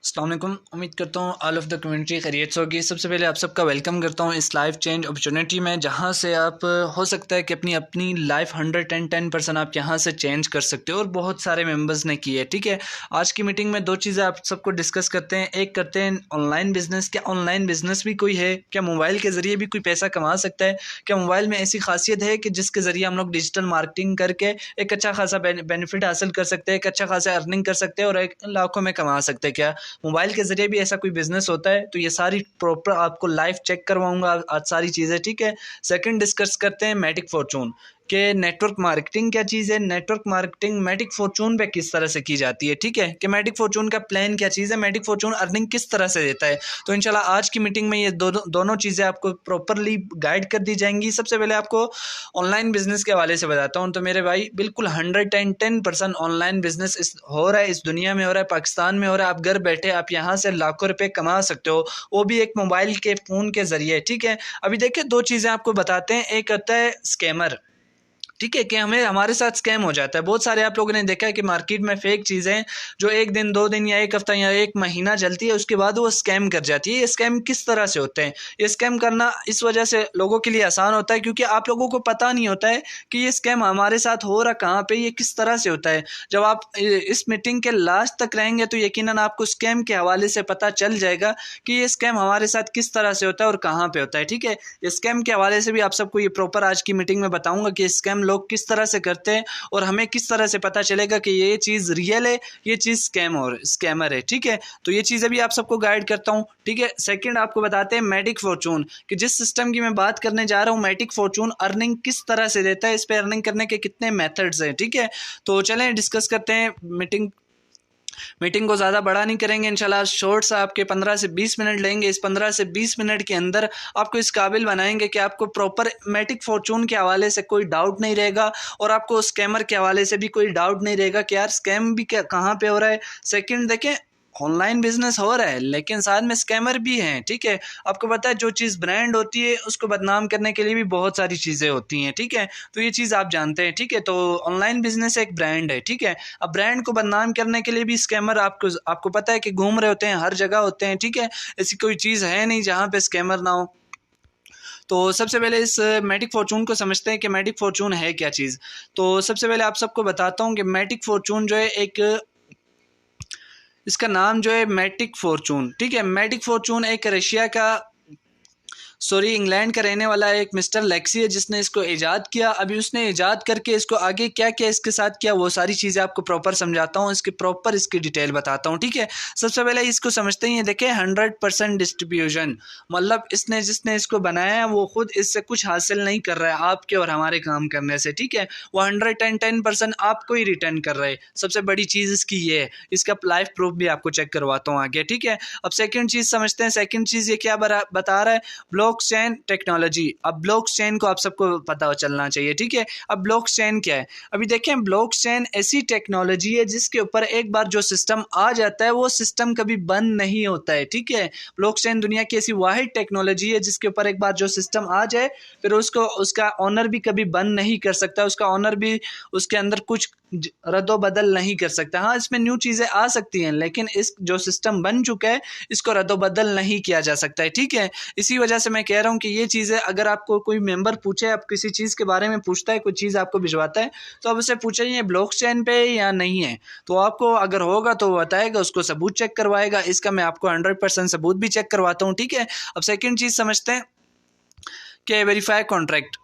अस्सलाम वालेकुम। उम्मीद करता हूँ ऑल ऑफ़ द कम्युनिटी खैरियत से होगी। सबसे पहले आप सबका वेलकम करता हूँ इस लाइफ चेंज अपॉर्चुनिटी में, जहाँ से आप हो सकता है कि अपनी अपनी लाइफ 110% आप यहाँ से चेंज कर सकते हो और बहुत सारे मेंबर्स ने की है। ठीक है, आज की मीटिंग में दो चीज़ें आप सबको डिस्कस करते हैं। एक करते हैं ऑनलाइन बिजनेस। क्या ऑनलाइन बिजनेस भी कोई है? क्या मोबाइल के ज़रिए भी कोई पैसा कमा सकता है? क्या मोबाइल में ऐसी खासियत है कि जिसके ज़रिए हम लोग डिजिटल मार्केटिंग करके एक अच्छा खासा बेनिफिट हासिल कर सकते हैं, एक अच्छा खासा अर्निंग कर सकते हैं और एक लाखों में कमा सकते हैं? क्या मोबाइल के ज़रिए भी ऐसा कोई बिज़नेस होता है? तो ये सारी प्रॉपर आपको लाइव चेक करवाऊँगा आज सारी चीज़ें। ठीक है, सेकंड डिस्कस करते हैं मैटिक फॉर्चून कि नेटवर्क मार्केटिंग क्या चीज़ है, नेटवर्क मार्केटिंग मैटिक फॉर्चून पे किस तरह से की जाती है। ठीक है, कि मैटिक फॉर्चून का प्लान क्या चीज़ है, मैटिक फॉर्चून अर्निंग किस तरह से देता है। तो इंशाल्लाह आज की मीटिंग में ये दोनों चीज़ें आपको प्रॉपरली गाइड कर दी जाएंगी। सबसे पहले आपको ऑनलाइन बिजनेस के हवाले से बताता हूँ। तो मेरे भाई बिल्कुल 110% ऑनलाइन बिजनेस हो रहा है, इस दुनिया में हो रहा है, पाकिस्तान में हो रहा है। आप घर बैठे आप यहाँ से लाखों रुपए कमा सकते हो, वो भी एक मोबाइल के फ़ोन के ज़रिए। ठीक है, अभी देखिए दो चीज़ें आपको बताते हैं। एक होता है स्कैमर। ठीक है, कि हमारे साथ स्कैम हो जाता है। बहुत सारे आप लोगों ने देखा है कि मार्केट में फेक चीज़ें जो एक दिन, 2 दिन या 1 हफ्ता या 1 महीना चलती है, उसके बाद वो स्कैम कर जाती है। ये स्कैम किस तरह से होते हैं? ये स्कैम करना इस वजह से लोगों के लिए आसान होता है क्योंकि आप लोगों को पता नहीं होता है कि ये स्कैम हमारे साथ हो रहा कहाँ पे, ये किस तरह से होता है। जब आप इस मीटिंग के लास्ट तक रहेंगे तो यकीनन आपको स्कैम के हवाले से पता चल जाएगा कि ये स्कैम हमारे साथ किस तरह से होता है और कहाँ पे होता है। ठीक है, स्कैम के हवाले से भी आप सबको ये प्रॉपर आज की मीटिंग में बताऊंगा कि स्कैम लोग किस तरह से करते हैं और हमें किस तरह से पता चलेगा कि ये चीज़ रियल है, ये चीज़ स्कैमर है। ठीक है, तो ये चीज़ें भी आप सबको गाइड करता हूँ। ठीक है, सेकंड आपको बताते हैं मैटिक फॉर्चून, कि जिस सिस्टम की मैं बात करने जा रहा हूँ, मैटिक फॉर्चून अर्निंग किस तरह से देता है, इस पे अर्निंग करने के कितने मेथड्स हैं। ठीक है, तो चलें डिस्कस करते हैं। मीटिंग को ज़्यादा बड़ा नहीं करेंगे, इंशाल्लाह शॉर्ट्स आपके 15 से 20 मिनट लेंगे। इस 15 से 20 मिनट के अंदर आपको इस काबिल बनाएंगे कि आपको प्रॉपर मैटिक फॉर्चून के हवाले से कोई डाउट नहीं रहेगा और आपको स्कैमर के हवाले से भी कोई डाउट नहीं रहेगा कि यार स्कैम भी कहाँ पे हो रहा है। सेकंड देखें, ऑनलाइन बिजनेस हो रहा है लेकिन साथ में स्कैमर भी हैं। ठीक है, आपको पता है जो चीज़ ब्रांड होती है उसको बदनाम करने के लिए भी बहुत सारी चीज़ें होती हैं। ठीक है, तो ये चीज़ आप जानते हैं। ठीक है, तो ऑनलाइन बिजनेस एक ब्रांड है। ठीक है, अब ब्रांड को बदनाम करने के लिए भी स्कैमर आपको पता है कि घूम रहे होते हैं, हर जगह होते हैं। ठीक है, ऐसी कोई चीज़ है नहीं जहाँ पे स्कैमर ना हो। तो सबसे पहले इस मैटिक फॉर्चून को समझते हैं कि मैटिक फॉर्चून है क्या चीज़। तो सबसे पहले आप सबको बताता हूँ कि मैटिक फॉर्चून जो है इसका नाम जो है मैटिक फॉर्चून। ठीक है, मैटिक फॉर्चून एक रशिया का इंग्लैंड का रहने वाला एक मिस्टर लेक्सी है जिसने इसको ईजाद किया। अभी उसने ईजाद करके इसको आगे क्या क्या इसके साथ किया वो सारी चीज़ें आपको प्रॉपर समझाता हूँ, इसकी डिटेल बताता हूँ। ठीक है, सबसे पहले इसको समझते हैं। देखें 100% डिस्ट्रीब्यूशन, मतलब जिसने इसको बनाया है वो खुद इससे कुछ हासिल नहीं कर रहा है आपके और हमारे काम करने से। ठीक है, वो 110% आपको ही रिटर्न कर रहा है। सबसे बड़ी चीज़ इसकी ये है। इसका लाइफ प्रूफ भी आपको चेक करवाता हूँ आगे। ठीक है, अब सेकेंड चीज़ समझते हैं। सेकेंड चीज़ ये क्या बता रहा है, ब्लॉकचेन टेक्नोलॉजी। अब ब्लॉकचेन को आप सबको पता चलना चाहिए। ठीक है, अब ब्लॉकचेन क्या है? अभी देखें, ब्लॉकचेन ऐसी टेक्नोलॉजी है जिसके ऊपर एक बार जो सिस्टम आ जाता है वो सिस्टम कभी बंद नहीं होता है। ठीक है, ब्लॉकचेन दुनिया की ऐसी वाहिद टेक्नोलॉजी है जिसके ऊपर एक बार जो सिस्टम आ जाए फिर उसका ऑनर भी कभी बंद नहीं कर सकता, उसका ऑनर भी उसके अंदर कुछ रद्दो बदल नहीं कर सकता। हाँ, इसमें न्यू चीज़ें आ सकती हैं लेकिन इस जो सिस्टम बन चुका है इसको रद्दो बदल नहीं किया जा सकता है। ठीक है, इसी वजह से मैं कह रहा हूँ कि ये चीज़ें अगर आपको कोई मेंबर पूछे, आप किसी चीज़ के बारे में पूछता है, कोई चीज़ आपको भिजवाता है तो आप उससे पूछे ये ब्लॉकचेन पे या नहीं है, तो आपको अगर होगा तो वो बताएगा, उसको सबूत चेक करवाएगा। इसका मैं आपको 100% सबूत भी चेक करवाता हूँ। ठीक है, अब सेकेंड चीज़ समझते हैं कि वेरीफाई कॉन्ट्रैक्ट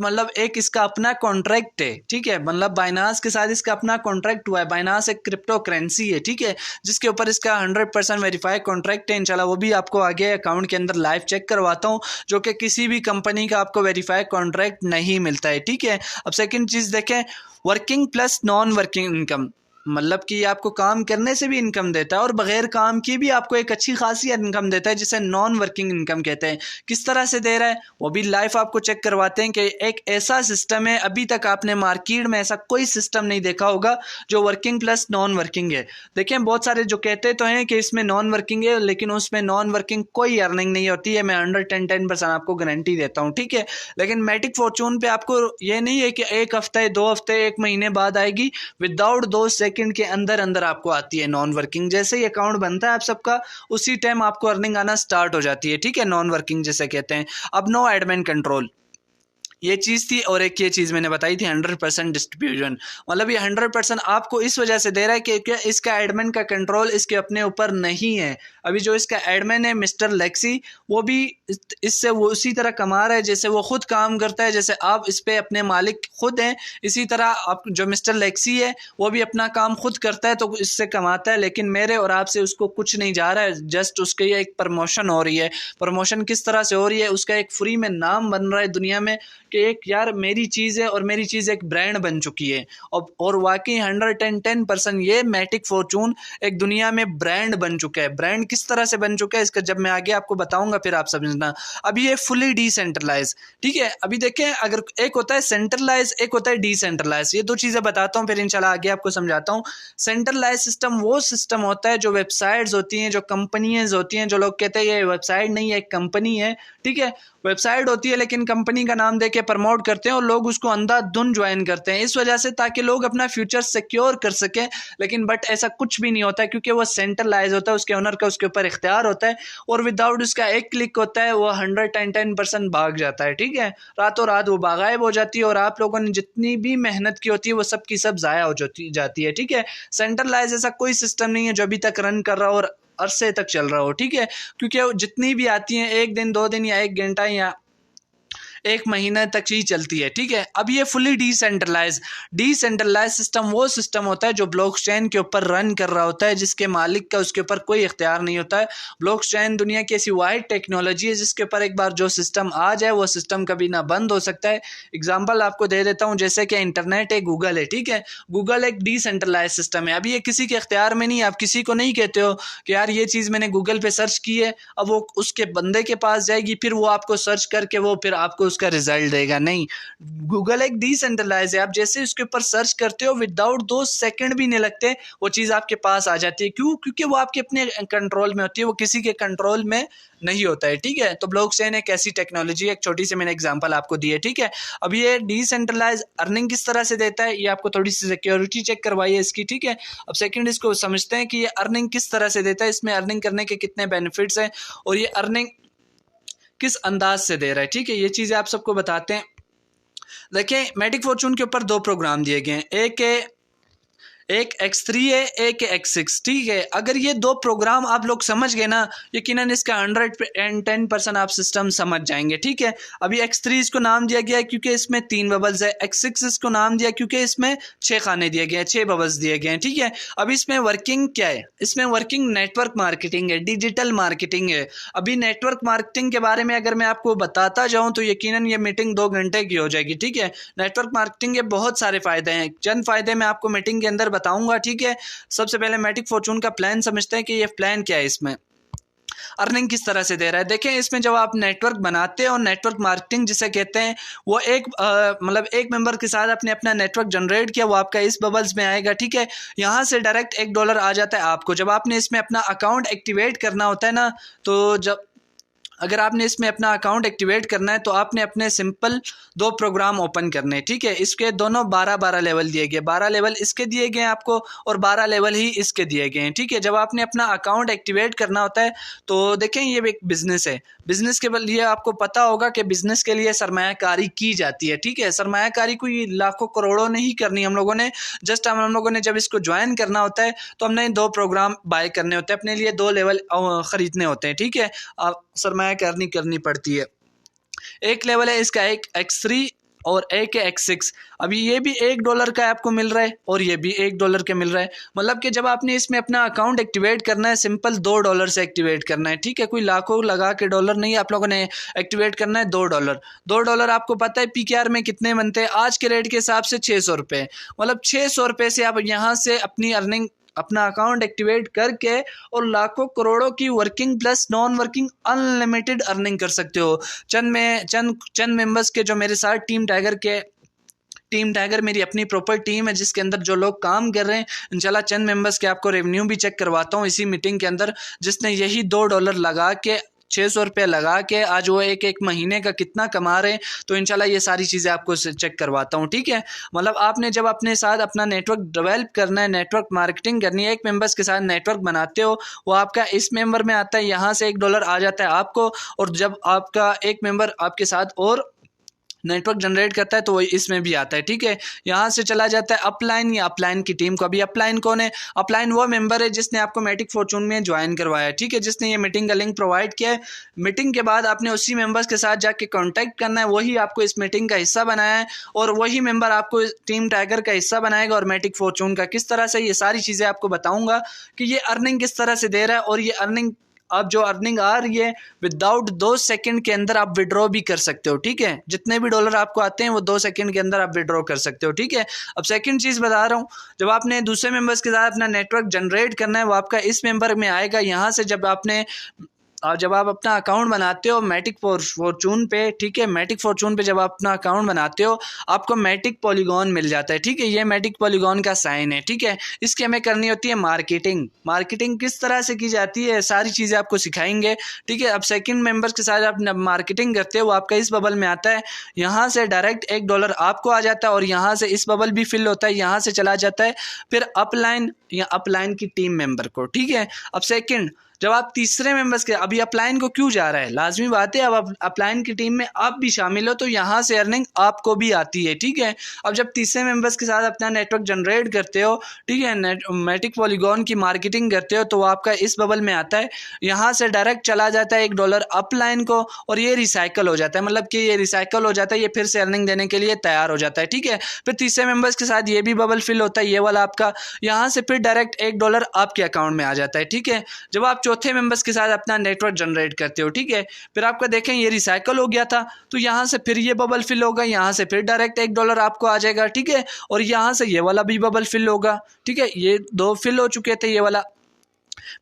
मतलब एक इसका अपना कॉन्ट्रैक्ट है। ठीक है, मतलब बाइनांस के साथ इसका अपना कॉन्ट्रैक्ट हुआ है। बाइनांस एक क्रिप्टो करेंसी है। ठीक है, जिसके ऊपर इसका 100% वेरीफाई कॉन्ट्रैक्ट है। इंशाल्लाह वो भी आपको आगे अकाउंट के अंदर लाइव चेक करवाता हूँ, जो कि किसी भी कंपनी का आपको वेरीफाई कॉन्ट्रैक्ट नहीं मिलता है। ठीक है, अब सेकेंड चीज़ देखें, working plus non working income, मतलब कि आपको काम करने से भी इनकम देता है और बगैर काम की भी आपको एक अच्छी खासी इनकम देता है, जिसे नॉन वर्किंग इनकम कहते हैं। किस तरह से दे रहा है वो भी लाइफ आपको चेक करवाते हैं कि एक ऐसा सिस्टम है, अभी तक आपने मार्केट में ऐसा कोई सिस्टम नहीं देखा होगा जो वर्किंग प्लस नॉन वर्किंग है। देखें, बहुत सारे जो कहते तो हैं कि इसमें नॉन वर्किंग है लेकिन उसमें नॉन वर्किंग कोई अर्निंग नहीं होती है। मैं 110% आपको गारंटी देता हूँ। ठीक है, लेकिन मैटिक फॉर्चून पे आपको ये नहीं है कि एक हफ्ते, 2 हफ्ते, 1 महीने बाद आएगी। विदाउट 2 सेकंड सेकंड के अंदर अंदर आपको आती है नॉन वर्किंग। जैसे ही अकाउंट बनता है आप सबका, उसी टाइम आपको अर्निंग आना स्टार्ट हो जाती है, ठीक है, नॉन वर्किंग जिसे कहते हैं। अब नो एडमिन कंट्रोल, ये चीज़ थी, और एक ये चीज़ मैंने बताई थी 100% डिस्ट्रीब्यूशन। मतलब ये 100% आपको इस वजह से दे रहा है कि क्या इसका एडमिन का कंट्रोल इसके अपने ऊपर नहीं है। अभी जो इसका एडमिन है मिस्टर लेक्सी, वो भी इससे वो उसी तरह कमा रहा है जैसे वो खुद काम करता है, जैसे आप इस पे अपने मालिक खुद हैं, इसी तरह आप जो मिस्टर लेक्सी है वो भी अपना काम खुद करता है तो इससे कमाता है। लेकिन मेरे और आपसे उसको कुछ नहीं जा रहा है, जस्ट उसके एक प्रमोशन हो रही है। प्रमोशन किस तरह से हो रही है, उसका एक फ्री में नाम बन रहा है दुनिया में कि एक यार मेरी चीज़ है और मेरी चीज़ एक ब्रांड बन चुकी है। और वाकई 110% ये मैटिक फॉर्चून एक दुनिया में ब्रांड बन चुका है। ब्रांड किस तरह से बन चुका है इसका जब मैं आगे आपको बताऊंगा फिर आप समझना। अभी ये फुली डिसेंट्रलाइज, ठीक है। अभी देखें, अगर एक होता है सेंट्रलाइज, एक होता है डिसेंट्रलाइज, ये दो चीज़ें बताता हूँ फिर इंशाल्लाह आगे आपको समझाता हूँ। सेंट्रलाइज सिस्टम वो सिस्टम होता है जो वेबसाइट्स होती हैं, जो कंपनीज होती हैं, जो लोग कहते हैं ये वेबसाइट नहीं है एक कंपनी है, ठीक है। वेबसाइट होती है लेकिन कंपनी का नाम देके प्रमोट करते हैं और लोग उसको अंधाधुंध ज्वाइन करते हैं, इस वजह से ताकि लोग अपना फ्यूचर सिक्योर कर सकें। लेकिन बट ऐसा कुछ भी नहीं होता है क्योंकि वो सेंट्रलाइज होता है, उसके ओनर का उसके ऊपर इख्तियार होता है और विदाउट उसका एक क्लिक होता है वो 110% भाग जाता है, ठीक है। रातों रात वो बागायब हो जाती है और आप लोगों ने जितनी भी मेहनत की होती है वो सब की सब ज़ाया हो जाती है, ठीक है। सेंट्रलाइज ऐसा कोई सिस्टम नहीं है जो अभी तक रन कर रहा हो और अरसे तक चल रहा हो, ठीक है। क्योंकि जितनी भी आती हैं एक दिन, 2 दिन या 1 घंटा या 1 महीने तक ही चलती है, ठीक है। अब ये फुली डिसेंट्रलाइज सिस्टम वो सिस्टम होता है जो ब्लॉकचेन के ऊपर रन कर रहा होता है, जिसके मालिक का उसके ऊपर कोई इख्तियार नहीं होता है। ब्लॉकचेन दुनिया की ऐसी वाइड टेक्नोलॉजी है जिसके ऊपर एक बार जो सिस्टम आ जाए वो सिस्टम कभी ना बंद हो सकता है। एग्जाम्पल आपको दे देता हूँ, जैसे कि इंटरनेट है, गूगल है, ठीक है। गूगल एक डिसेंट्रलाइज सिस्टम है। अभी ये किसी के इख्तियार में नहीं है। आप किसी को नहीं कहते हो कि यार ये चीज़ मैंने गूगल पे सर्च की है, अब वो उसके बंदे के पास जाएगी, फिर वो आपको सर्च करके वो फिर आपको उसका रिजल्ट देगा, नहीं। गूगल एक डिसेंट्रलाइज है। आप जैसे उसके ऊपर सर्च करते हो विदाउट 2 सेकंड भी नहीं लगते वो चीज़ आपके पास आ जाती है। क्यों? क्योंकि वो आपके अपने कंट्रोल में होती है, वो किसी के कंट्रोल में नहीं होता है, ठीक है। तो ब्लॉकचेन एक ऐसी टेक्नोलॉजी है, एक छोटी सी मैंने एग्जांपल आपको दी है, ठीक है। अब ये डिसेंट्रलाइज अर्निंग किस तरह से देता है, ये आपको थोड़ी सी सिक्योरिटी चेक करवाई है इसकी, ठीक है। अब सेकंड इसको समझते हैं कि ये अर्निंग किस तरह से देता है, इसमें अर्निंग करने के कितने बेनिफिट्स हैं और ये अर्निंग किस अंदाज से दे रहा है, ठीक है। ये चीज़ें आप सबको बताते हैं। देखिए, मैटिक फॉर्चून के ऊपर 2 प्रोग्राम दिए गए हैं, एक X3 है, एक X6, ठीक है। अगर ये 2 प्रोग्राम आप लोग समझ गए ना, यकीनन इसका 110% आप सिस्टम समझ जाएंगे, ठीक है। अभी X3 इसको नाम दिया गया है क्योंकि इसमें 3 बबल्स है। X6 इसको नाम दिया क्योंकि इसमें 6 खाने दिए गए हैं, 6 बबल्स दिए गए हैं, ठीक है। अब इसमें वर्किंग क्या है, इसमें वर्किंग नेटवर्क मार्केटिंग है, डिजिटल मार्केटिंग है। अभी नेटवर्क मार्केटिंग के बारे में अगर मैं आपको बताता जाऊँ तो यकीनन ये मीटिंग 2 घंटे की हो जाएगी, ठीक है। नेटवर्क मार्केटिंग के बहुत सारे फ़ायदे हैं, चंद फ़ायदे मैं आपको मीटिंग के अंदर बताऊंगा, ठीक है। सबसे पहले मैटिक फॉर्चून का प्लान समझते हैं कि ये प्लान क्या है, इसमें अर्निंग किस तरह से दे रहा है। देखें, इसमें जब आप नेटवर्क बनाते हैं और नेटवर्क मार्केटिंग जिसे कहते हैं, वो एक मतलब एक मेंबर के साथ आपने अपना नेटवर्क जनरेट किया, वो आपका इस बबल्स में आएगा, ठीक है। यहाँ से डायरेक्ट $1 आ जाता है आपको। जब आपने इसमें अपना अकाउंट एक्टिवेट करना होता है ना, तो जब अगर आपने इसमें अपना अकाउंट एक्टिवेट करना है तो आपने अपने सिंपल 2 प्रोग्राम ओपन करने हैं, ठीक है। इसके दोनों 12-12 लेवल दिए गए, 12 लेवल इसके दिए गए हैं आपको और 12 लेवल ही इसके दिए गए हैं, ठीक है। जब आपने अपना अकाउंट एक्टिवेट करना होता है तो देखें, ये एक बिज़नेस है। बिज़नेस के लिए आपको पता होगा कि बिज़नेस के लिए सरमायाकारी की जाती है, ठीक है। सरमायाकारी कोई लाखों करोड़ों नहीं करनी हम लोगों ने, जस्ट हम लोगों ने जब इसको ज्वाइन करना होता है तो हमने 2 प्रोग्राम बाय करने होते हैं, अपने लिए 2 लेवल ख़रीदने होते हैं, ठीक है। सरमायाकारी करनी पड़ती है। एक लेवल है इसका, एक X3 और एक है X6। अभी ये भी $1 का आपको मिल रहा है और ये भी $1 के मिल रहा है। मतलब कि जब आपने इसमें अपना अकाउंट एक्टिवेट करना है, सिंपल $2 से एक्टिवेट करना है, ठीक है। कोई लाखों लगा के डॉलर नहीं, आप लोगों ने एक्टिवेट करना है $2। $2 आपको पता है PKR में कितने बनते हैं, आज के रेट के हिसाब से ₹600। मतलब ₹600 से आप यहाँ से अपनी अर्निंग, अपना अकाउंट एक्टिवेट करके और लाखों करोड़ों की working plus non working unlimited earning कर सकते हो। चंद मेंबर्स के जो मेरे साथ टीम टाइगर मेरी अपनी प्रॉपर टीम है जिसके अंदर जो लोग काम कर रहे हैं, इंशाल्लाह चंद मेंबर्स के आपको रेवेन्यू भी चेक करवाता हूँ इसी मीटिंग के अंदर, जिसने यही $2 लगा के ₹600 लगा के आज वो एक एक महीने का कितना कमा रहे हैं। तो इंशाल्लाह ये सारी चीज़ें आपको चेक करवाता हूँ, ठीक है। मतलब आपने जब अपने साथ अपना नेटवर्क डेवलप करना है, नेटवर्क मार्केटिंग करनी है, एक मेंबर्स के साथ नेटवर्क बनाते हो, वो आपका इस मेंबर में आता है, यहाँ से $1 आ जाता है आपको। और जब आपका एक मेंबर आपके साथ और नेटवर्क जनरेट करता है तो वो इसमें भी आता है, ठीक है। यहाँ से चला जाता है अपलाइन या अपलाइन की टीम को। अभी अपलाइन कौन है? अपलाइन वो मेंबर है जिसने आपको मैटिक फॉर्चून में ज्वाइन करवाया है, ठीक है, जिसने ये मीटिंग का लिंक प्रोवाइड किया है। मीटिंग के बाद आपने उसी मेंबर्स के साथ जाके कांटेक्ट करना है, वही आपको इस मीटिंग का हिस्सा बनाया है और वही मेंबर आपको टीम टाइगर का हिस्सा बनाएगा। और मैटिक फॉर्चून का किस तरह से, ये सारी चीज़ें आपको बताऊँगा कि ये अर्निंग किस तरह से दे रहा है। और ये अर्निंग, अब जो अर्निंग आ रही है विदाउट 2 सेकंड के अंदर आप विड्रॉ भी कर सकते हो, ठीक है। जितने भी डॉलर आपको आते हैं वो 2 सेकंड के अंदर आप विड्रॉ कर सकते हो, ठीक है। अब सेकंड चीज़ बता रहा हूँ, जब आपने दूसरे मेंबर्स के साथ अपना नेटवर्क जनरेट करना है, वो आपका इस मेंबर में आएगा। यहाँ से जब आपने और जब आप अपना अकाउंट बनाते हो मैटिक फॉर्चून पे, ठीक है, मैटिक फॉर्चून पे जब आप अपना अकाउंट बनाते हो आपको मैटिक पॉलीगॉन मिल जाता है, ठीक है। ये मैटिक पॉलीगॉन का साइन है, ठीक है। इसकी हमें करनी होती है मार्केटिंग। मार्केटिंग किस तरह से की जाती है सारी चीज़ें आपको सिखाएंगे, ठीक है। अब सेकंड मेंबर्स के साथ आप मार्केटिंग करते हो, वो आपका इस बबल में आता है, यहाँ से डायरेक्ट $1 आपको आ जाता है और यहाँ से इस बबल भी फिल होता है, यहाँ से चला जाता है फिर अपलाइन या अपलाइन की टीम मेंबर को, ठीक है। अब सेकंड, जब आप तीसरे मेंबर्स के, अभी अपलाइन को क्यों जा रहा है, लाजमी बात है, अब अपलाइन की टीम में आप भी शामिल हो तो यहाँ से अर्निंग आपको भी आती है, ठीक है। अब जब तीसरे मेंबर्स के साथ अपना नेटवर्क जनरेट करते हो, ठीक है, मैटिक पॉलीगॉन की मार्केटिंग करते हो तो वो आपका इस बबल में आता है, यहाँ से डायरेक्ट चला जाता है $1 अपलाइन को और ये रिसाइकल हो जाता है, मतलब कि ये रिसाइकल हो जाता है, ये फिर से अर्निंग देने के लिए तैयार हो जाता है, ठीक है। फिर तीसरे मेंबर्स के साथ ये भी बबल फिल होता है, ये वाला आपका, यहाँ से फिर डायरेक्ट $1 आपके अकाउंट में आ जाता है, ठीक है। जब आप चौथे मेंबर्स के साथ अपना नेटवर्क जनरेट करते हो, ठीक है, फिर आपका देखें ये रिसाइकल हो गया था तो यहाँ से फिर ये बबल फिल होगा, यहाँ से फिर डायरेक्ट $1 आपको आ जाएगा, ठीक है। और यहाँ से ये वाला भी बबल फिल होगा, ठीक है, ये 2 फिल हो चुके थे, ये वाला,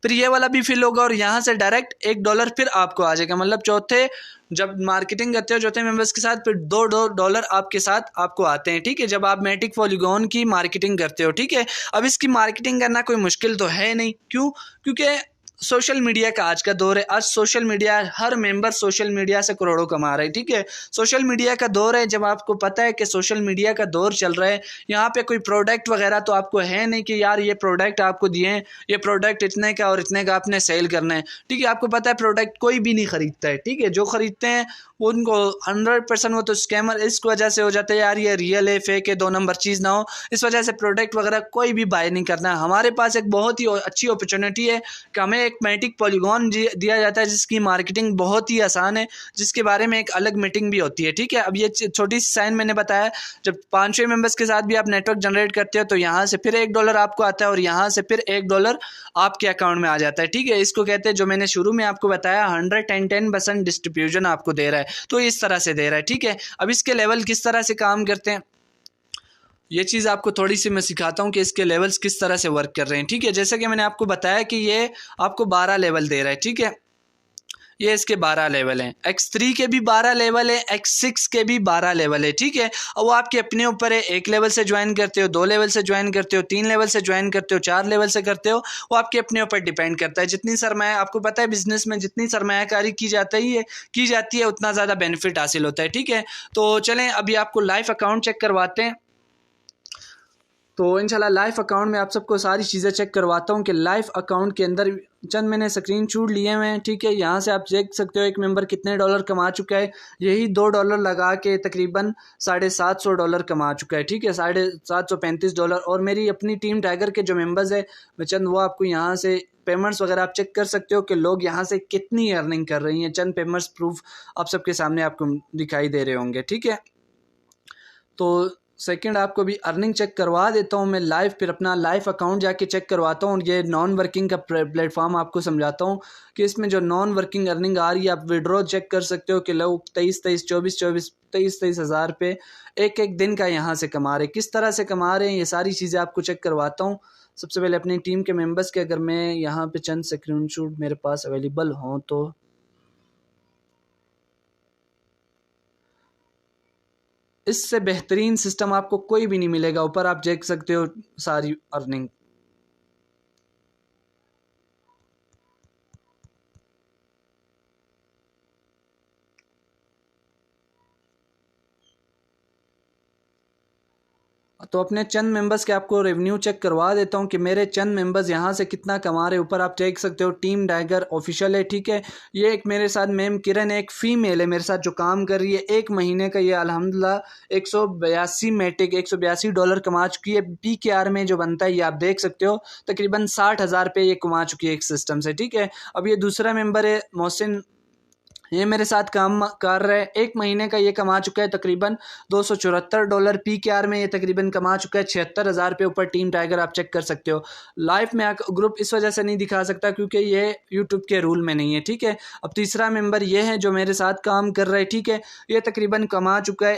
फिर ये वाला भी फिल होगा और यहाँ से डायरेक्ट $1 फिर आपको आ जाएगा। मतलब चौथे, जब मार्केटिंग करते हो चौथे मेंबर्स के साथ फिर $2 आपके साथ आपको आते हैं, ठीक है, जब आप मैटिक पॉलीगॉन की मार्केटिंग करते हो, ठीक है। अब इसकी मार्केटिंग करना कोई मुश्किल तो है नहीं, क्यों? क्योंकि सोशल मीडिया का आज का दौर है। आज सोशल मीडिया, हर मेंबर सोशल मीडिया से करोड़ों कमा रहे हैं, ठीक है। सोशल मीडिया का दौर है, जब आपको पता है कि सोशल मीडिया का दौर चल रहा है, यहाँ पे कोई प्रोडक्ट वगैरह तो आपको है नहीं कि यार ये प्रोडक्ट आपको दिए हैं, ये प्रोडक्ट इतने का और इतने का आपने सेल करना है, ठीक है। आपको पता है प्रोडक्ट कोई भी नहीं खरीदता है, ठीक है। जो खरीदते हैं उनको 100% वो तो स्कैमर इस वजह से हो जाता है, यार ये रियल है, फेक है, 2 नंबर चीज़ ना हो, इस वजह से प्रोडक्ट वगैरह कोई भी बाय नहीं करना है। हमारे पास एक बहुत ही अच्छी अपॉर्चुनिटी है कि हमें एक मैटिक पॉलीगॉन दिया जाता है जिसकी मार्केटिंग बहुत ही आसान है, जिसके बारे में एक अलग मीटिंग भी होती है, ठीक है। अब ये छोटी सी साइन मैंने बताया, जब 5-6 मेंबर्स के साथ भी आप नेटवर्क जनरेट करते हो तो यहाँ से फिर $1 आपको आता है और यहाँ से फिर $1 आपके अकाउंट में आ जाता है, ठीक है। इसको कहते हैं, जो मैंने शुरू में आपको बताया, 110% डिस्ट्रीब्यूशन आपको दे रहा है, तो इस तरह से दे रहा है, ठीक है। अब इसके लेवल किस तरह से काम करते हैं ये चीज़ आपको थोड़ी सी मैं सिखाता हूँ कि इसके लेवल्स किस तरह से वर्क कर रहे हैं, ठीक है। जैसे कि मैंने आपको बताया कि ये आपको 12 लेवल दे रहा है, ठीक है, ये इसके 12 लेवल हैं। X3 के भी 12 लेवल है, X6 के भी 12 लेवल है, ठीक है। और वो आपके अपने ऊपर है, 1 लेवल से ज्वाइन करते हो, 2 लेवल से ज्वाइन करते हो, 3 लेवल से ज्वाइन करते हो, 4 लेवल से करते हो, वो आपके अपने ऊपर डिपेंड करता है। जितनी सरमाया, आपको पता है बिजनेस में जितनी सरमायाकारी की जाती है उतना ज़्यादा बेनिफिट हासिल होता है, ठीक है। तो चलें अभी आपको लाइव अकाउंट चेक करवाते हैं। तो इंशाल्लाह लाइव अकाउंट में आप सबको सारी चीज़ें चेक करवाता हूँ कि लाइव अकाउंट के अंदर चंद मैंने स्क्रीनशॉट लिए हुए हैं, ठीक है। यहाँ से आप देख सकते हो एक मेंबर कितने $, कमा चुका है। यही $2 लगा के तकरीबन $750 कमा चुका है, ठीक है, $735। और मेरी अपनी टीम टाइगर के जो मेंबर्स है मैं चंद वो आपको यहाँ से पेमेंट्स वगैरह आप चेक कर सकते हो कि लोग यहाँ से कितनी अर्निंग कर रही हैं। चंद पेमेंट्स प्रूफ आप सबके सामने आपको दिखाई दे रहे होंगे, ठीक है। तो सेकंड आपको भी अर्निंग चेक करवा देता हूँ मैं लाइव, फिर अपना लाइव अकाउंट जाके चेक करवाता हूँ। ये नॉन वर्किंग का प्लेटफॉर्म आपको समझाता हूँ कि इसमें जो नॉन वर्किंग अर्निंग आ रही है, आप विड्रॉ चेक कर सकते हो कि लोग 23 हज़ार पे एक एक दिन का यहाँ से कमा रहे, किस तरह से कमा रहे हैं, ये सारी चीज़ें आपको चेक करवाता हूँ। सबसे पहले अपनी टीम के मेम्बर्स के अगर मैं यहाँ पे चंद स्क्रीनशॉट मेरे पास अवेलेबल हों तो इससे बेहतरीन सिस्टम आपको कोई भी नहीं मिलेगा। ऊपर आप देख सकते हो सारी अर्निंग। तो अपने चंद मेंबर्स के आपको रेवेन्यू चेक करवा देता हूं कि मेरे चंद मेंबर्स यहां से कितना कमा रहे हैं। ऊपर आप देख सकते हो टीम टाइगर ऑफिशियल है, ठीक है। ये एक मेरे साथ मैम किरण है, एक फीमेल है मेरे साथ जो काम कर रही है। एक महीने का ये अल्हम्दुलिल्लाह 182 मैटिक $182 कमा चुकी है। PKR में जो बनता है ये आप देख सकते हो, तकरीबन 60,000 रुपये ये कमा चुकी है एक सिस्टम से, ठीक है। अब ये दूसरा मेंबर है मोहसिन, ये मेरे साथ काम कर रहा है। एक महीने का ये कमा चुका है तकरीबन $274। PKR में ये तकरीबन कमा चुका है 76,000 रुपये। ऊपर टीम टाइगर आप चेक कर सकते हो। लाइव में ग्रुप इस वजह से नहीं दिखा सकता क्योंकि ये यूट्यूब के रूल में नहीं है, ठीक है। अब तीसरा मेंबर ये है जो मेरे साथ काम कर रहा है, ठीक है। ये तकरीबन कमा चुका है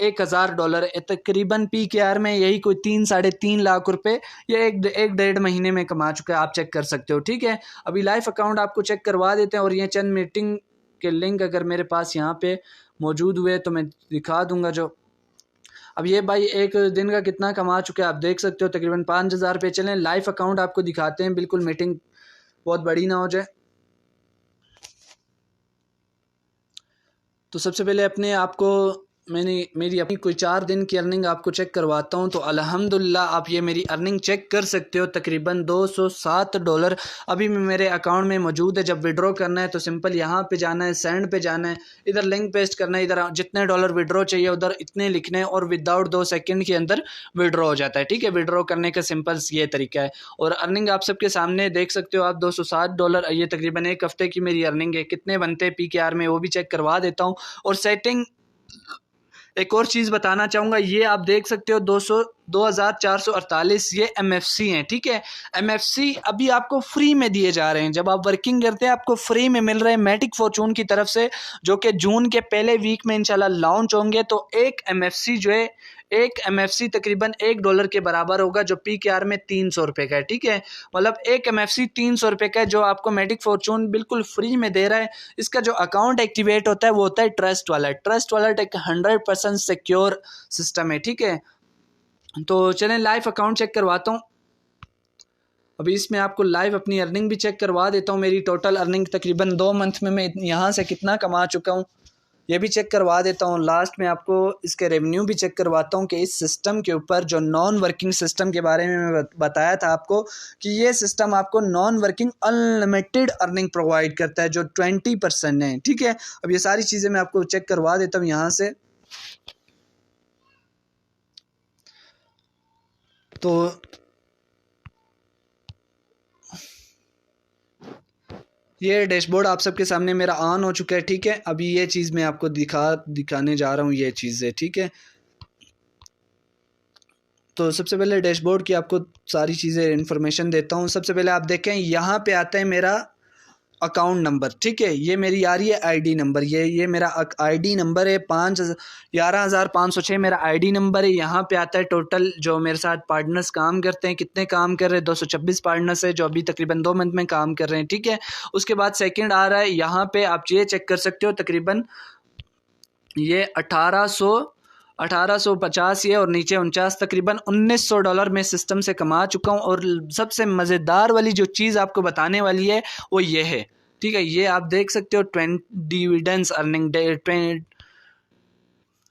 $1,000। तकरीबन PKR में यही कोई 3-3.5 लाख रुपए ये एक डेढ़ महीने में कमा चुका है, आप चेक कर सकते हो, ठीक है। अभी लाइव अकाउंट आपको चेक करवा देते हैं और ये चंद मीटिंग के लिंक अगर मेरे पास यहाँ पे मौजूद हुए तो मैं दिखा दूंगा। जो अब ये भाई एक दिन का कितना कमा चुके हैं आप देख सकते हो, तकरीबन 5,000 रुपये। चलें लाइव अकाउंट आपको दिखाते हैं, बिल्कुल मीटिंग बहुत बड़ी ना हो जाए। तो सबसे पहले अपने आपको मेरी अपनी कोई 4 दिन की अर्निंग आपको चेक करवाता हूं। तो अल्हम्दुलिल्लाह आप ये मेरी अर्निंग चेक कर सकते हो, तकरीबन $207 अभी मेरे अकाउंट में मौजूद है। जब विड्रॉ करना है तो सिंपल यहाँ पे जाना है, सेंड पे जाना है, इधर लिंक पेस्ट करना है, इधर जितने डॉलर विड्रॉ चाहिए उधर इतने लिखने हैं और विदाउट 2 सेकंड के अंदर विड्रॉ हो जाता है, ठीक है। विड्रॉ करने का सिंपल ये तरीका है। और अर्निंग आप सबके सामने देख सकते हो आप, $207। ये तकरीबन एक हफ्ते की मेरी अर्निंग है। कितने बनते हैं PKR में वो भी चेक करवा देता हूँ। और सेटिंग एक और चीज़ बताना चाहूँगा, ये आप देख सकते हो 2,448 ये MFC हैं, ठीक है। MFC अभी आपको फ्री में दिए जा रहे हैं। जब आप वर्किंग करते हैं आपको फ्री में मिल रहे हैं मैटिक फॉर्चून की तरफ से, जो कि जून के पहले वीक में इंशाल्लाह लॉन्च होंगे। तो एक MFC जो है, एक MFC तकरीबन $1 के बराबर होगा, जो PKR में 300 रुपये का है, ठीक है। मतलब एक MFC 300 रुपये का है जो आपको मैटिक फॉर्चून बिल्कुल फ्री में दे रहा है। इसका जो अकाउंट एक्टिवेट होता है वो होता है ट्रस्ट वॉलेट। ट्रस्ट वॉलेट एक 100% सिक्योर सिस्टम है, ठीक है। तो चलें लाइव अकाउंट चेक करवाता हूँ। अभी इसमें आपको लाइव अपनी अर्निंग भी चेक करवा देता हूँ। मेरी टोटल अर्निंग तकरीबन 2 मंथ में मैं यहाँ से कितना कमा चुका हूँ ये भी चेक करवा देता हूँ। लास्ट में आपको इसके रेवेन्यू भी चेक करवाता हूँ कि इस सिस्टम के ऊपर जो नॉन वर्किंग सिस्टम के बारे में मैं बताया था आपको कि ये सिस्टम आपको non working unlimited earning provide करता है, जो 20% है, ठीक है। अब ये सारी चीज़ें मैं आपको चेक करवा देता हूँ यहाँ से। तो ये डैशबोर्ड आप सबके सामने मेरा ऑन हो चुका है, ठीक है। अभी ये चीज़ मैं आपको दिखाने जा रहा हूँ, ये चीज़ है, ठीक है। तो सबसे पहले डैशबोर्ड की आपको सारी चीज़ें इन्फॉर्मेशन देता हूँ। सबसे पहले आप देखें यहाँ पे आता है मेरा अकाउंट नंबर, ठीक है। ये मेरी आ रही है ID नंबर, ये मेरा ID नंबर है 11,506 मेरा ID नंबर है। यहाँ पे आता है टोटल जो मेरे साथ पार्टनर्स काम करते हैं, कितने काम कर रहे हैं, 226 पार्टनर्स है जो अभी तकरीबन 2 मंथ में काम कर रहे हैं, ठीक है। उसके बाद सेकंड आ रहा है, यहाँ पे आप ये चेक कर सकते हो, तकरीबन ये 1850 ये और नीचे 49, तकरीबन $1,900 में सिस्टम से कमा चुका हूँ। और सबसे मज़ेदार वाली जो चीज़ आपको बताने वाली है वो ये है, ठीक है। ये आप देख सकते हो 20 dividends earning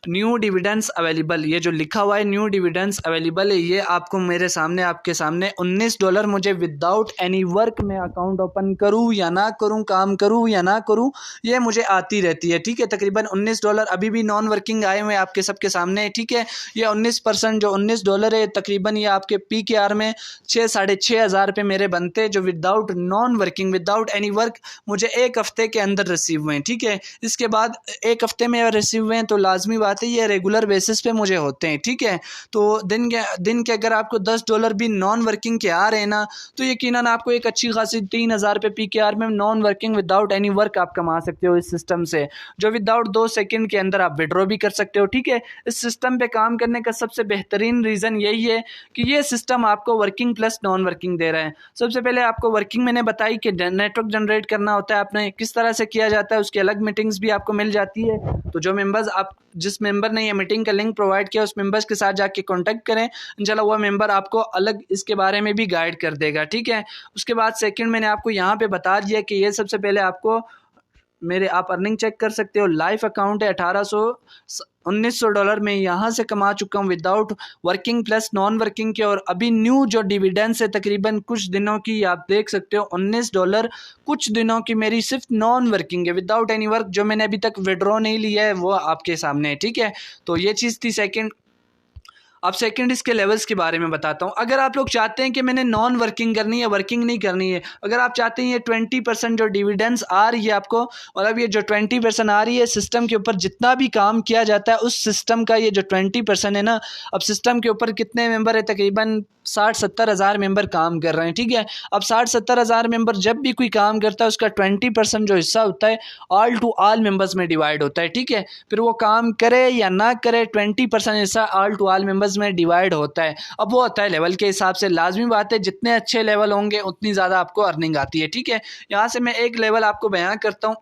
new dividends available, ये जो लिखा हुआ है न्यू डिविडेंड्स अवेलेबल है, ये आपको मेरे सामने आपके सामने $19 मुझे विदाउट एनी वर्क में अकाउंट ओपन करूँ या ना करूँ, काम करूँ या ना करूँ, ये मुझे आती रहती है, ठीक है। तकरीबन $19 अभी भी नॉन वर्किंग आए हुए आपके सबके सामने, ठीक है। ये 19% जो $19 है तकरीबन ये आपके PKR में 6,500 रुपये मेरे बनते हैं, जो without non working without any work मुझे एक हफ्ते के अंदर रिसीव हुए हैं, ठीक है। इसके बाद एक हफ्ते में रिसीव हुए हैं तो लाजमी बात है ये रेगुलर बेसिस पे मुझे होते हैं, ठीक है। तो दिन के अगर आपको $10 भी नॉन वर्किंग के आ रहे हैं ना, तो यकीनन आपको एक अच्छी खासी 3,000 रुपये PKR में non working without any work आप कमा सकते हो इस सिस्टम से, जो विदाउट 2 सेकंड के अंदर आप विड्रॉ भी कर सकते हो, ठीक है। इस सिस्टम पे काम करने का सबसे बेहतरीन रीज़न यही है कि ये सिस्टम आपको working plus non working they रहा है। सबसे पहले आपको वर्किंग मैंने बताई कि नेटवर्क जनरेट करना होता है, आपने किस तरह से किया जाता है, उसकी अलग मीटिंग्स भी आपको मिल जाती है। तो जो मेंबर्स जिस मेंबर ने ये मीटिंग का लिंक प्रोवाइड किया उस मेंबर्स के साथ जाके कांटेक्ट करें, इंशाल्लाह वह मेंबर आपको अलग इसके बारे में भी गाइड कर देगा, ठीक है। उसके बाद सेकंड मैंने आपको यहाँ पे बता दिया कि ये सबसे पहले आपको मेरे आप अर्निंग चेक कर सकते हो। लाइफ अकाउंट है $1900 में यहाँ से कमा चुका हूँ without working plus non working के। और अभी न्यू जो डिविडेंड्स है तकरीबन कुछ दिनों की, आप देख सकते हो $19 कुछ दिनों की मेरी सिर्फ नॉन वर्किंग है विदाउट एनी वर्क, जो मैंने अभी तक विड्रॉ नहीं लिया है वो आपके सामने है। ठीक है, तो ये चीज़ थी सेकंड। अब सेकंड इसके लेवल्स के बारे में बताता हूँ। अगर आप लोग चाहते हैं कि मैंने नॉन वर्किंग करनी है, वर्किंग नहीं करनी है, अगर आप चाहते हैं ये 20% जो डिविडेंड्स आ रही है आपको, और अब ये जो 20% आ रही है सिस्टम के ऊपर जितना भी काम किया जाता है उस सिस्टम का ये जो 20% है ना, अब सिस्टम के ऊपर कितने मेंबर है, तकरीबन 60-70 हज़ार मेंबर काम कर रहे हैं। ठीक है, अब 60-70 हज़ार मेंबर जब भी कोई काम करता है उसका 20% जो हिस्सा होता है ऑल टू ऑल मेंबर्स में डिवाइड होता है। ठीक है, फिर वो काम करे या ना करे 20% हिस्सा ऑल टू ऑल मेंबर्स में डिवाइड होता है। अब वो होता है लेवल के हिसाब से, लाजमी बात है जितने अच्छे लेवल होंगे उतनी ज़्यादा आपको अर्निंग आती है। ठीक है, यहाँ से मैं एक लेवल आपको बयां करता हूँ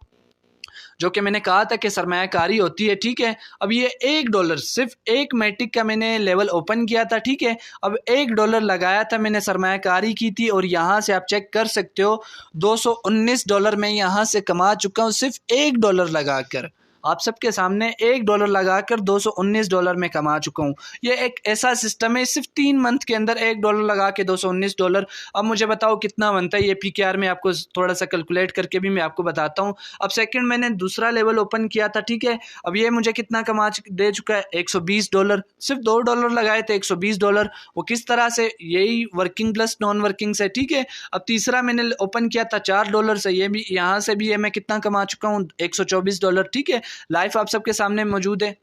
जो कि मैंने कहा था कि सरमायाकारी होती है। ठीक है, अब ये $1 सिर्फ एक मैटिक का मैंने लेवल ओपन किया था। ठीक है, अब $1 लगाया था मैंने, सरमायाकारी की थी, और यहाँ से आप चेक कर सकते हो $219 में यहाँ से कमा चुका हूँ सिर्फ $1 लगाकर। आप सबके सामने $1 लगाकर $219 में कमा चुका हूँ। ये एक ऐसा सिस्टम है, सिर्फ 3 मंथ के अंदर $1 लगा के $219। अब मुझे बताओ कितना बनता है ये PKR में, आपको थोड़ा सा कैलकुलेट करके भी मैं आपको बताता हूँ। अब सेकंड मैंने दूसरा लेवल ओपन किया था। ठीक है, अब ये मुझे कितना दे चुका है, $120। सिर्फ $2 लगाए थे, $120। वो किस तरह से, यही वर्किंग प्लस नॉन वर्किंग से। ठीक है, अब तीसरा मैंने ओपन किया था $4 से, ये भी यहाँ से भी ये मैं कितना कमा चुका हूँ, $124। ठीक है, लाइफ आप सबके सामने मौजूद है।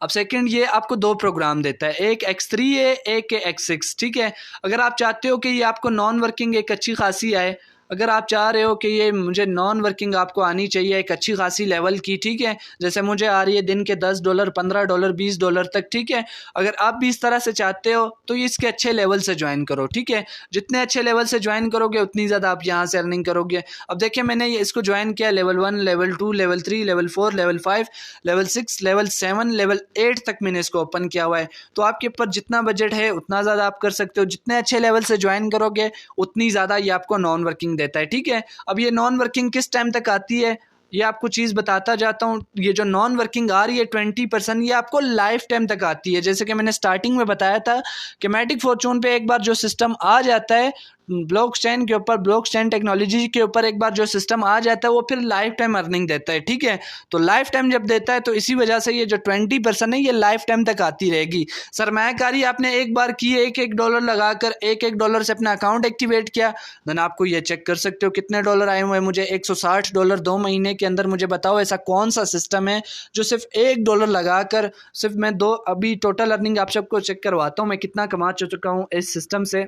अब सेकंड ये आपको 2 प्रोग्राम देता है, एक X3 है, एक X6। ठीक है, अगर आप चाहते हो कि ये आपको नॉन वर्किंग एक अच्छी खासी आए, अगर आप चाह रहे हो कि ये मुझे नॉन वर्किंग आपको आनी चाहिए एक अच्छी खासी लेवल की, ठीक है, जैसे मुझे आ रही है दिन के $10, $15, $20 तक। ठीक है, अगर आप भी इस तरह से चाहते हो तो ये इसके अच्छे लेवल से ज्वाइन करो। ठीक है, जितने अच्छे लेवल से ज्वाइन करोगे उतनी ज़्यादा आप यहाँ से अर्निंग करोगे। अब देखिए मैंने ये इसको ज्वाइन किया level 1, level 2, level 3, level 4, level 5, level 6, level 7, level 8 तक मैंने इसको ओपन किया हुआ है। तो आपके ऊपर जितना बजट है उतना ज़्यादा आप कर सकते हो, जितने अच्छे लेवल से ज्वाइन करोगे उतनी ज़्यादा ये आपको नॉन वर्किंग देता है। ठीक है, अब ये नॉन वर्किंग किस टाइम तक आती है ये आपको चीज़ बताता जाता हूँ। ये जो नॉन वर्किंग आ रही है 20%, ये आपको लाइफ टाइम तक आती है। जैसे कि मैंने स्टार्टिंग में बताया था कि मैटिक फॉर्चून पे एक बार जो सिस्टम आ जाता है ब्लॉकचेन के ऊपर, ब्लॉकचेन टेक्नोलॉजी के ऊपर एक बार जो सिस्टम आ जाता है वो फिर लाइफ टाइम अर्निंग देता है। ठीक है, तो लाइफ टाइम जब देता है तो इसी वजह से ये जो 20% है ये लाइफ टाइम तक आती रहेगी। सरमायाकारी आपने एक बार की, $1 लगाकर $1 से अपना अकाउंट एक्टिवेट किया, देन आपको ये चेक कर सकते हो कितने डॉलर आए हुए हैं मुझे, $160 2 महीने के अंदर। मुझे बताओ ऐसा कौन सा सिस्टम है जो सिर्फ $1 लगाकर, सिर्फ मैं अभी टोटल अर्निंग आप सबको चेक करवाता हूँ मैं कितना कमा चुका हूँ इस सिस्टम से।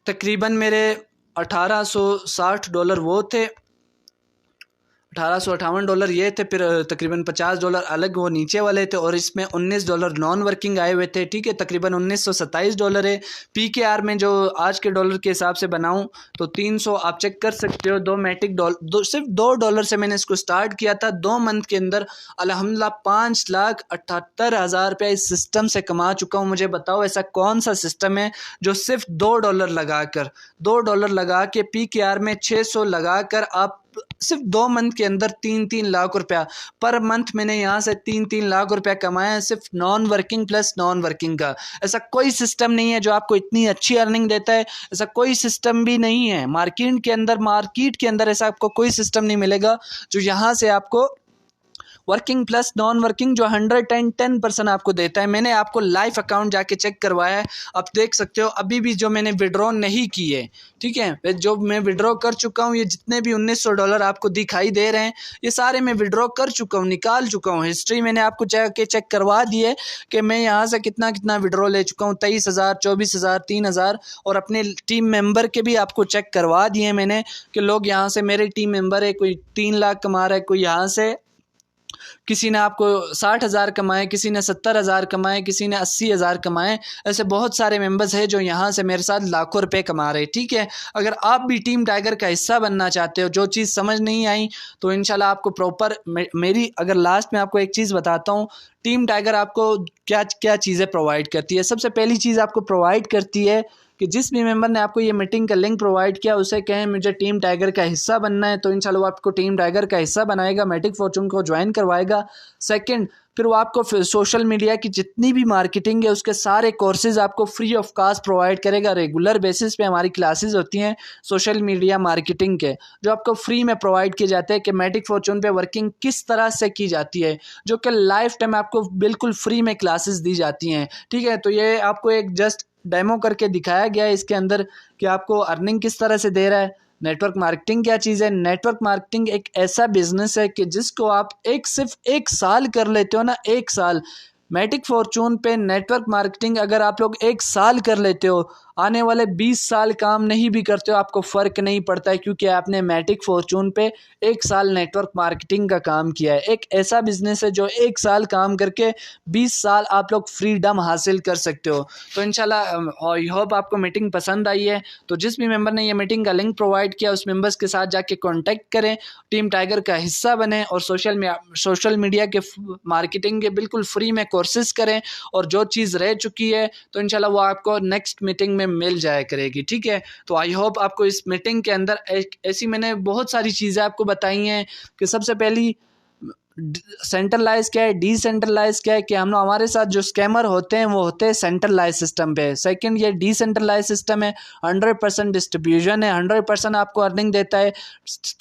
तकरीबन मेरे $1860 वो थे, $1858 ये थे, फिर तकरीबन $50 अलग वो नीचे वाले थे, और इसमें $19 नॉन वर्किंग आए हुए थे। ठीक है, तकरीबन $1927 है। PKR में जो आज के डॉलर के हिसाब से बनाऊं तो 300 आप चेक कर सकते हो। सिर्फ $2 से मैंने इसको स्टार्ट किया था। 2 मंथ के अंदर अल्हम्दुलिल्लाह 5,78,000 रुपया इस सिस्टम से कमा चुका हूँ। मुझे बताओ ऐसा कौन सा सिस्टम है जो सिर्फ $2 लगा के PKR में 600 लगाकर आप सिर्फ 2 मंथ के अंदर 3-3 लाख रुपया पर मंथ मैंने यहाँ से 3-3 लाख रुपया कमाया है सिर्फ non working plus non working का। ऐसा कोई सिस्टम नहीं है जो आपको इतनी अच्छी अर्निंग देता है, ऐसा कोई सिस्टम भी नहीं है मार्केट के अंदर ऐसा आपको कोई सिस्टम नहीं मिलेगा जो यहाँ से आपको वर्किंग प्लस नॉन वर्किंग जो 110% आपको देता है। मैंने आपको लाइव अकाउंट जाके चेक करवाया है, आप देख सकते हो अभी भी जो मैंने विड्रॉ नहीं की है। ठीक है, जो मैं विड्रॉ कर चुका हूँ, ये जितने भी $1900 आपको दिखाई दे रहे हैं ये सारे मैं विड्रॉ कर चुका हूँ, निकाल चुका हूँ। हिस्ट्री मैंने आपको जाके चेक करवा दी है कि मैं यहाँ से कितना कितना विड्रॉ ले चुका हूँ, 23,000, 24,000, 3,000, और अपने टीम मेंबर के भी आपको चेक करवा दिए मैंने कि लोग यहाँ से मेरे टीम मेंबर है, कोई 3 लाख कमा रहा है, कोई यहाँ से किसी ने आपको 60,000 कमाए, किसी ने 70,000 कमाए, किसी ने 80,000 कमाए। ऐसे बहुत सारे मेंबर्स हैं जो यहाँ से मेरे साथ लाखों रुपए कमा रहे। ठीक है, अगर आप भी टीम टाइगर का हिस्सा बनना चाहते हो, जो चीज़ समझ नहीं आई तो इंशाल्लाह आपको प्रॉपर मेरी अगर लास्ट में आपको एक चीज़ बताता हूँ, टीम टाइगर आपको क्या क्या चीज़ें प्रोवाइड करती है। सबसे पहली चीज़ आपको प्रोवाइड करती है कि जिस भी मेंबर ने आपको ये मीटिंग का लिंक प्रोवाइड किया उसे कहें मुझे टीम टाइगर का हिस्सा बनना है, तो इंशाल्लाह वो आपको टीम टाइगर का हिस्सा बनाएगा, मैटिक फॉर्चून को ज्वाइन करवाएगा। सेकंड, फिर वो आपको सोशल मीडिया की जितनी भी मार्केटिंग है उसके सारे कोर्सेज आपको फ्री ऑफ कास्ट प्रोवाइड करेगा। रेगुलर बेसिस पे हमारी क्लासेस होती हैं सोशल मीडिया मार्केटिंग के, जो आपको फ्री में प्रोवाइड किए जाते हैं कि मैटिक फॉर्चून पे वर्किंग किस तरह से की जाती है, जो कि लाइफ टाइम आपको बिल्कुल फ्री में क्लासेस दी जाती हैं। ठीक है, तो ये आपको एक जस्ट डेमो करके दिखाया गया है इसके अंदर कि आपको अर्निंग किस तरह से दे रहा है। नेटवर्क मार्केटिंग क्या चीज़ है? नेटवर्क मार्केटिंग एक ऐसा बिजनेस है कि जिसको आप सिर्फ 1 साल कर लेते हो ना, 1 साल मैटिक फॉर्चून पे नेटवर्क मार्केटिंग अगर आप लोग 1 साल कर लेते हो, आने वाले 20 साल काम नहीं भी करते हो आपको फ़र्क नहीं पड़ता है, क्योंकि आपने मैटिक फॉर्चून पे 1 साल नेटवर्क मार्केटिंग का काम किया है। एक ऐसा बिजनेस है जो 1 साल काम करके 20 साल आप लोग फ्रीडम हासिल कर सकते हो। तो इंशाल्लाह आई होप आपको मीटिंग पसंद आई है। तो जिस भी मेंबर ने ये मीटिंग का लिंक प्रोवाइड किया उस मेंबर्स के साथ जाके कॉन्टैक्ट करें, टीम टाइगर का हिस्सा बने और सोशल मीडिया के मार्केटिंग के बिल्कुल फ्री में कोर्सेज करें, और जो चीज़ रह चुकी है तो इंशाल्लाह वो आपको नेक्स्ट मीटिंग में मिल जाया करेगी। ठीक है, तो आई होप आपको इस मीटिंग के अंदर ऐसी मैंने बहुत सारी चीज़ें आपको बताई हैं कि सबसे पहली सेंट्रलाइज क्या है, डिसेंट्रलाइज क्या है, कि हम लोग हमारे साथ जो स्कैमर होते हैं वो होते हैं सेंट्रलाइज सिस्टम पे। सेकंड, ये डिसेंट्रलाइज सिस्टम है, 100% डिस्ट्रीब्यूशन है, 100% आपको अर्निंग देता है।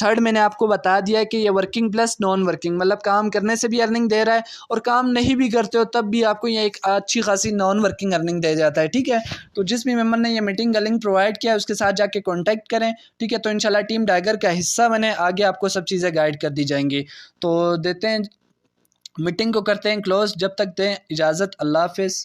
थर्ड, मैंने आपको बता दिया है कि ये वर्किंग प्लस नॉन वर्किंग, मतलब काम करने से भी अर्निंग दे रहा है और काम नहीं भी करते हो तब भी आपको ये एक अच्छी खासी नॉन वर्किंग अर्निंग दे जाता है। ठीक है, तो जिस भी मेंबर ने ये मीटिंग का लिंक प्रोवाइड किया उसके साथ जाके कॉन्टैक्ट करें। ठीक है, तो इंशाल्लाह टीम टाइगर का हिस्सा बने, आगे आपको सब चीज़ें गाइड कर दी जाएंगी। तो देते हैं मीटिंग को करते हैं क्लोज, जब तक दें इजाज़त, अल्लाह हाफिज़।